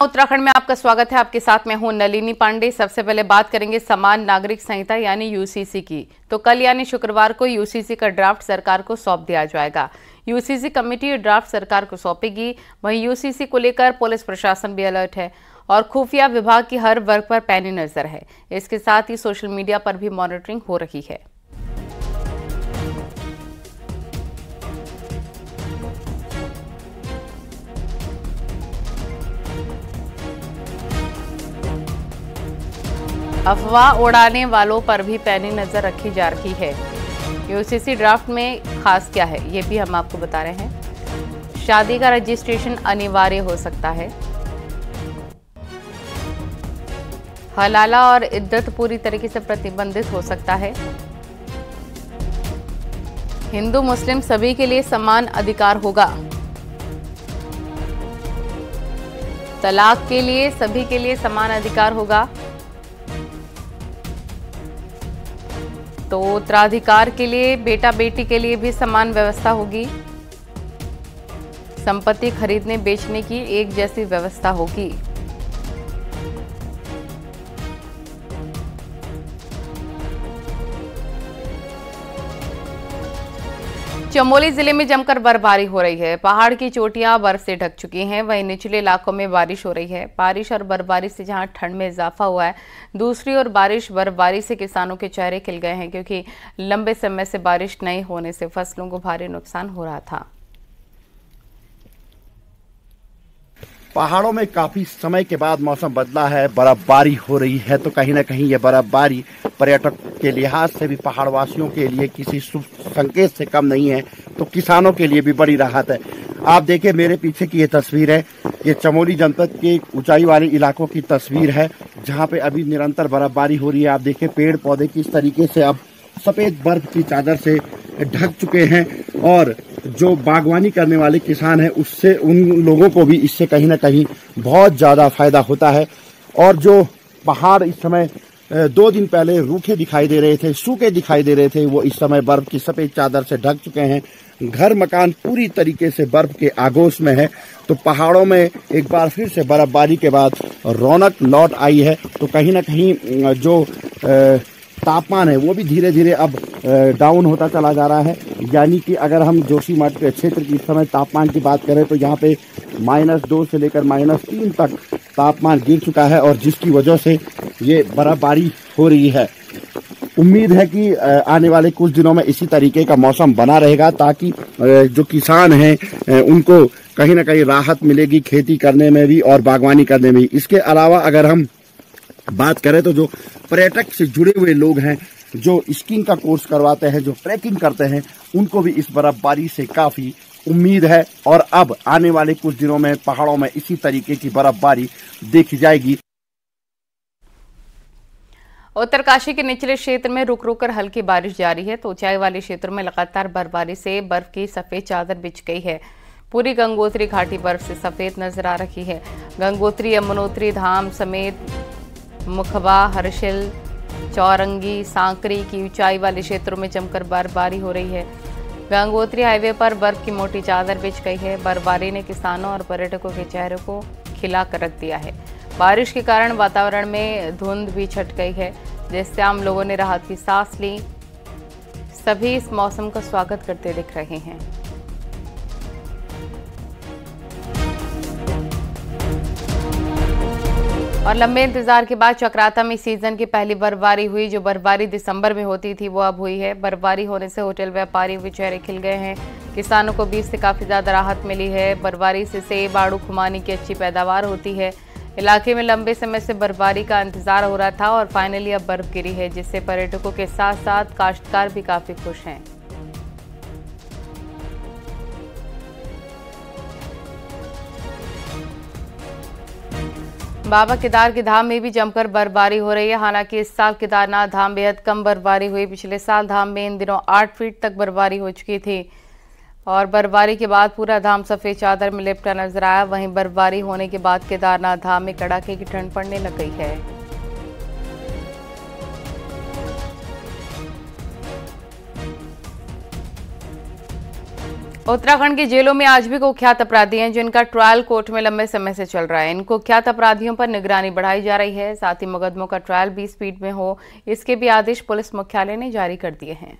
उत्तराखंड में आपका स्वागत है। आपके साथ मैं हूं नलिनी पांडे। सबसे पहले बात करेंगे समान नागरिक संहिता यानी यूसीसी की। तो कल यानी शुक्रवार को यूसीसी का ड्राफ्ट सरकार को सौंप दिया जाएगा। यूसीसी कमेटी ड्राफ्ट सरकार को सौंपेगी। वहीं यूसीसी को लेकर पुलिस प्रशासन भी अलर्ट है और खुफिया विभाग की हर वर्ग पर पैनी नजर है। इसके साथ ही सोशल मीडिया पर भी मॉनिटरिंग हो रही है। अफवाह उड़ाने वालों पर भी पैनी नजर रखी जा रही है। यूसीसी ड्राफ्ट में खास क्या है, ये भी हम आपको बता रहे हैं। शादी का रजिस्ट्रेशन अनिवार्य हो सकता है। हलाला और इद्दत पूरी तरीके से प्रतिबंधित हो सकता है। हिंदू मुस्लिम सभी के लिए समान अधिकार होगा। तलाक के लिए सभी के लिए समान अधिकार होगा। तो उत्तराधिकार के लिए बेटा बेटी के लिए भी समान व्यवस्था होगी। संपत्ति खरीदने बेचने की एक जैसी व्यवस्था होगी। चमोली जिले में जमकर बर्फबारी हो रही है। पहाड़ की चोटियां बर्फ से ढक चुकी हैं। वहीं निचले इलाकों में बारिश हो रही है। बारिश और बर्फबारी से जहां ठंड में इजाफा हुआ है, दूसरी ओर बर्फबारी से किसानों के चेहरे खिल गए हैं, क्योंकि लंबे समय से बारिश नहीं होने से फसलों को भारी नुकसान हो रहा था। पहाड़ों में काफी समय के बाद मौसम बदला है, बर्फबारी हो रही है। तो कहीं ना कहीं ये बर्फबारी पर्यटक के लिहाज से भी पहाड़वासियों के लिए किसी शुभ संकेत से कम नहीं है, तो किसानों के लिए भी बड़ी राहत है। आप देखिए मेरे पीछे की ये तस्वीर है, ये चमोली जनपद के ऊंचाई वाले इलाकों की तस्वीर है, जहां पे अभी निरंतर बर्फबारी हो रही है। आप देखिए पेड़ पौधे किस तरीके से अब सफेद बर्फ की चादर से ढक चुके हैं, और जो बागवानी करने वाले किसान हैं उससे उन लोगों को भी इससे कहीं ना कहीं बहुत ज्यादा फायदा होता है। और जो पहाड़ इस समय 2 दिन पहले रूखे दिखाई दे रहे थे, सूखे दिखाई दे रहे थे, वो इस समय बर्फ की सफेद चादर से ढक चुके हैं। घर मकान पूरी तरीके से बर्फ के आगोश में है। तो पहाड़ों में एक बार फिर से बर्फबारी के बाद रौनक लौट आई है। तो कहीं ना कहीं जो तापमान है वो भी धीरे धीरे अब डाउन होता चला जा रहा है। यानी कि अगर हम जोशीमठ क्षेत्र की इस समय तापमान की बात करें तो यहाँ पे -2 से लेकर -3 तक तापमान गिर चुका है, और जिसकी वजह से ये बर्फबारी हो रही है। उम्मीद है कि आने वाले कुछ दिनों में इसी तरीके का मौसम बना रहेगा, ताकि जो किसान हैं उनको कहीं ना कहीं राहत मिलेगी खेती करने में भी और बागवानी करने में भी। इसके अलावा अगर हम बात करें तो जो पर्यटक से जुड़े हुए लोग हैं, जो स्कीइंग का कोर्स करवाते हैं, जो ट्रैकिंग करते हैं, उनको भी इस बर्फबारी से काफी उम्मीद है। और अब आने वाले कुछ दिनों में पहाड़ों में इसी तरीके की बर्फबारी देखी जाएगी। उत्तरकाशी के निचले क्षेत्र में रुक रुक कर हल्की बारिश जारी है। तो ऊंचाई वाले क्षेत्रों में लगातार बर्फबारी से बर्फ की सफेद चादर बिछ गई है। पूरी गंगोत्री घाटी बर्फ से सफेद नजर आ रही है। गंगोत्री, यमुनोत्री धाम समेत मुखबा, हर्षिल, चौरंगी, सांकरी की ऊंचाई वाले क्षेत्रों में जमकर बर्फबारी हो रही है। गंगोत्री हाईवे पर बर्फ की मोटी चादर बिछ गई है। बर्फबारी ने किसानों और पर्यटकों के चेहरे को खिला कर रख दिया है। बारिश के कारण वातावरण में धुंध भी छट गई है, जिससे आम लोगों ने राहत की सांस ली। सभी इस मौसम का स्वागत करते दिख रहे हैं। और लंबे इंतजार के बाद चक्राता में सीजन की पहली बर्फबारी हुई। जो बर्फबारी दिसंबर में होती थी वो अब हुई है। बर्फबारी होने से होटल व्यापारियों के चेहरे खिल गए हैं। किसानों को बीज से काफी ज्यादा राहत मिली है। बर्फबारी से सेब, आड़ू, खुमानी की अच्छी पैदावार होती है। इलाके में लंबे समय से बर्फबारी का इंतजार हो रहा था और फाइनली अब बर्फ गिरी है, जिससे पर्यटकों के साथ साथ काश्तकार भी काफी खुश हैं। बाबा केदार की धाम में भी जमकर बर्फबारी हो रही है। हालांकि इस साल केदारनाथ धाम बेहद कम बर्फबारी हुई। पिछले साल धाम में इन दिनों 8 फीट तक बर्फबारी हो चुकी थी और बर्फबारी के बाद पूरा धाम सफेद चादर में लिपटा नजर आया। वहीं बर्फबारी होने के बाद केदारनाथ धाम में कड़ाके की ठंड पड़ने लग गई है। उत्तराखंड की जेलों में आज भी कुख्यात अपराधी हैं जिनका ट्रायल कोर्ट में लंबे समय से चल रहा है। इन कुख्यात अपराधियों पर निगरानी बढ़ाई जा रही है। साथ ही मुकदमों का ट्रायल भी स्पीड में हो, इसके भी आदेश पुलिस मुख्यालय ने जारी कर दिए हैं।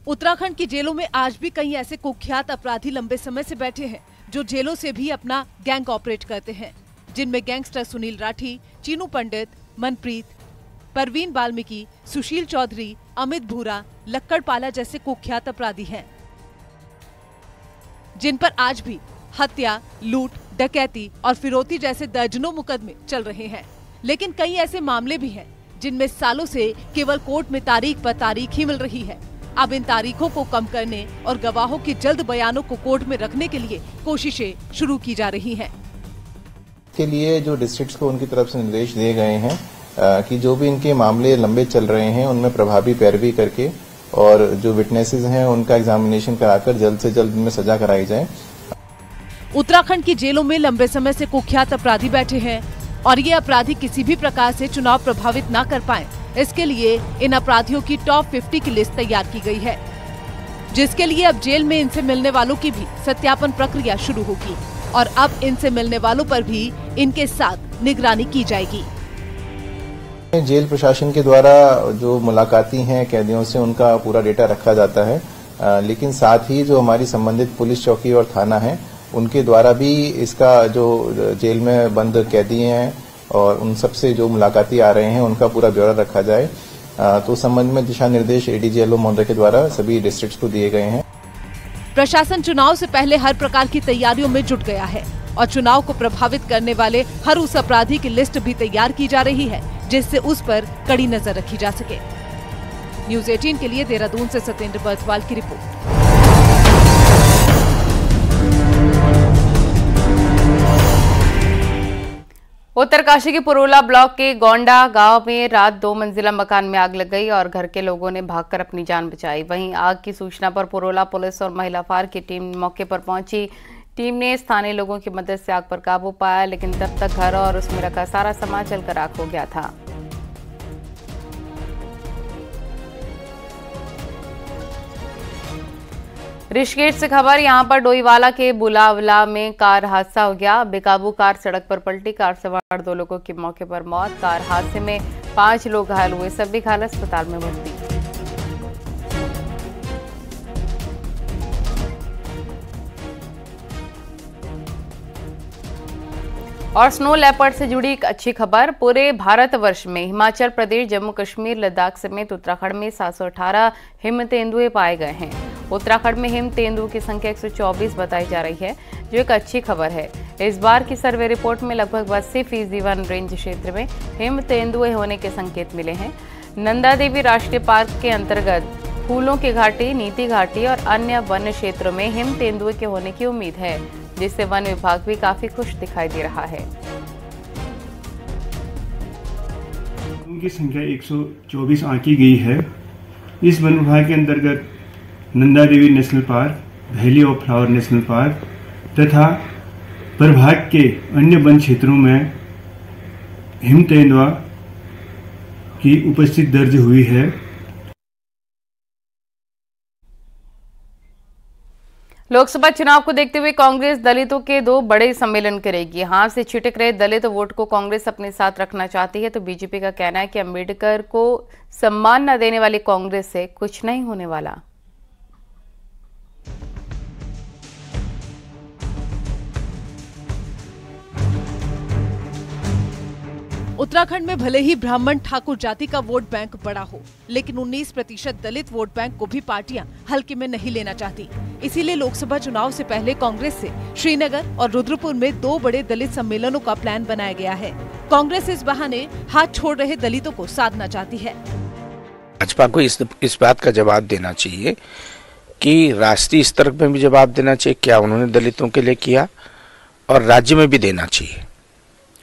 उत्तराखंड की जेलों में आज भी कई ऐसे कुख्यात अपराधी लंबे समय से बैठे हैं जो जेलों से भी अपना गैंग ऑपरेट करते हैं, जिनमें गैंगस्टर सुनील राठी, चीनू पंडित, मनप्रीत, परवीन वाल्मीकि, सुशील चौधरी, अमित भूरा, लक्कड़ पाला जैसे कुख्यात अपराधी हैं, जिन पर आज भी हत्या, लूट, डकैती और फिरौती जैसे दर्जनों मुकदमे चल रहे हैं। लेकिन कई ऐसे मामले भी हैं जिनमें सालों से केवल कोर्ट में तारीख पर तारीख ही मिल रही है। अब इन तारीखों को कम करने और गवाहों के जल्द बयानों को कोर्ट में रखने के लिए कोशिशें शुरू की जा रही हैं। के लिए जो डिस्ट्रिक्ट्स को उनकी तरफ से निर्देश दिए गए हैं कि जो भी इनके मामले लंबे चल रहे हैं उनमें प्रभावी पैरवी करके और जो विटनेसेस हैं उनका एग्जामिनेशन कराकर जल्द से जल्द इनमें सजा कराई जाए। उत्तराखंड की जेलों में लंबे समय से कुख्यात अपराधी बैठे हैं और ये अपराधी किसी भी प्रकार से चुनाव प्रभावित न कर पाएं, इसके लिए इन अपराधियों की टॉप 50 की लिस्ट तैयार की गई है, जिसके लिए अब जेल में इनसे मिलने वालों की भी सत्यापन प्रक्रिया शुरू होगी और अब इनसे मिलने वालों पर भी इनके साथ निगरानी की जाएगी। जेल प्रशासन के द्वारा जो मुलाकाती हैं कैदियों से उनका पूरा डेटा रखा जाता है, लेकिन साथ ही जो हमारी संबंधित पुलिस चौकी और थाना है उनके द्वारा भी इसका जो जेल में बंद कैदी हैं और उन सबसे जो मुलाकाती आ रहे हैं उनका पूरा ब्यौरा रखा जाए। तो संबंध में दिशा निर्देश एडीजीएलओ महोदय के द्वारा सभी डिस्ट्रिक्ट्स को दिए गए हैं। प्रशासन चुनाव से पहले हर प्रकार की तैयारियों में जुट गया है और चुनाव को प्रभावित करने वाले हर उस अपराधी की लिस्ट भी तैयार की जा रही है जिससे उस पर कड़ी नजर रखी जा सके। न्यूज़ 18 के लिए देहरादून से सत्येंद्र बर्थवाल की रिपोर्ट। उत्तरकाशी के पुरोला ब्लॉक के गोंडा गांव में रात 2 मंजिला मकान में आग लग गई और घर के लोगों ने भागकर अपनी जान बचाई। वहीं आग की सूचना पर पुरोला पुलिस और महिला फायर की टीम मौके पर पहुंची। टीम ने स्थानीय लोगों की मदद से आग पर काबू पाया, लेकिन तब तक घर और उसमें रखा सारा सामान जलकर राख हो गया था। ऋषिकेश से खबर, यहां पर डोईवाला के बुलावला में कार हादसा हो गया। बेकाबू कार सड़क पर पलटी, कार सवार 2 लोगों की मौके पर मौत। कार हादसे में 5 लोग घायल हुए, सभी घायल अस्पताल में भर्ती। और स्नो लेपर्ड से जुड़ी एक अच्छी खबर, पूरे भारतवर्ष में हिमाचल प्रदेश, जम्मू कश्मीर, लद्दाख समेत उत्तराखंड में 718 हिम तेंदुए पाए गए हैं। उत्तराखंड में हिम तेंदुओं की संख्या 124 बताई जा रही है, जो एक अच्छी खबर है। इस बार की सर्वे रिपोर्ट में लगभग 80% वन रेंज क्षेत्र में हिम तेंदुए होने के संकेत मिले हैं। नंदा देवी राष्ट्रीय पार्क के अंतर्गत फूलों की घाटी, नीति घाटी और अन्य वन क्षेत्रों में हिम तेंदुए के होने की उम्मीद है, जिससे वन विभाग भी काफी खुश दिखाई दे रहा है। उनकी संख्या 124 आंकी गई है। इस वन विभाग के अंतर्गत Nanda Devi national park, valley of flower national park तथा प्रभाग के अन्य वन क्षेत्रों में हिम तेंदुआ की उपस्थिति दर्ज हुई है। लोकसभा चुनाव को देखते हुए कांग्रेस दलितों के 2 बड़े सम्मेलन करेगी। हाथ से छिटक रहे दलित वोट को कांग्रेस अपने साथ रखना चाहती है, तो बीजेपी का कहना है कि अंबेडकर को सम्मान न देने वाली कांग्रेस से कुछ नहीं होने वाला। उत्तराखंड में भले ही ब्राह्मण ठाकुर जाति का वोट बैंक बड़ा हो, लेकिन 19% दलित वोट बैंक को भी पार्टियां हल्के में नहीं लेना चाहती। इसीलिए लोकसभा चुनाव से पहले कांग्रेस से श्रीनगर और रुद्रपुर में 2 बड़े दलित सम्मेलनों का प्लान बनाया गया है। कांग्रेस इस बहाने हाथ छोड़ रहे दलितों को साधना चाहती है। भाजपा को इस बात का जवाब देना चाहिए कि राष्ट्रीय स्तर पर भी जवाब देना चाहिए क्या उन्होंने दलितों के लिए किया, और राज्य में भी देना चाहिए।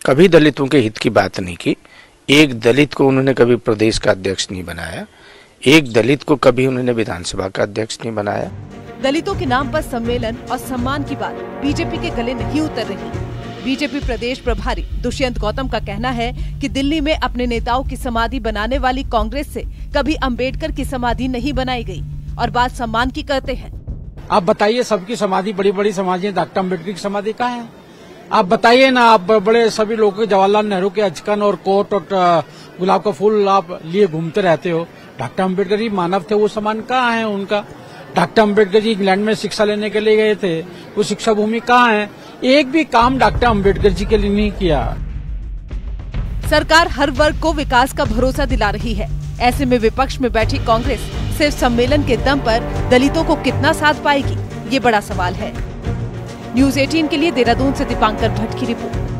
कभी दलितों के हित की बात नहीं की। एक दलित को उन्होंने कभी प्रदेश का अध्यक्ष नहीं बनाया, एक दलित को कभी उन्होंने विधानसभा का अध्यक्ष नहीं बनाया। दलितों के नाम पर सम्मेलन और सम्मान की बात बीजेपी के गले नहीं उतर रही। बीजेपी प्रदेश प्रभारी दुष्यंत गौतम का कहना है कि दिल्ली में अपने नेताओं की समाधि बनाने वाली कांग्रेस से कभी अंबेडकर की समाधि नहीं बनाई गई और बात सम्मान की करते हैं। आप बताइए, सबकी समाधि, बड़ी बड़ी समाधि, डॉक्टर अम्बेडकर की समाधि कहाँ है? आप बताइए ना। आप बड़े सभी लोगों के, जवाहरलाल नेहरू के अचकन और कोट और गुलाब का फूल आप लिए घूमते रहते हो। डॉक्टर अम्बेडकर जी मानव थे, वो सम्मान कहाँ है उनका? डॉक्टर अम्बेडकर जी इंग्लैंड में शिक्षा लेने के लिए गए थे, वो शिक्षा भूमि कहाँ है? एक भी काम डॉक्टर अम्बेडकर जी के लिए नहीं किया। सरकार हर वर्ग को विकास का भरोसा दिला रही है। ऐसे में विपक्ष में बैठी कांग्रेस सिर्फ सम्मेलन के दम पर दलितों को कितना साथ पाएगी, ये बड़ा सवाल है। न्यूज़ 18 के लिए देहरादून से दीपांकर भट्ट की रिपोर्ट।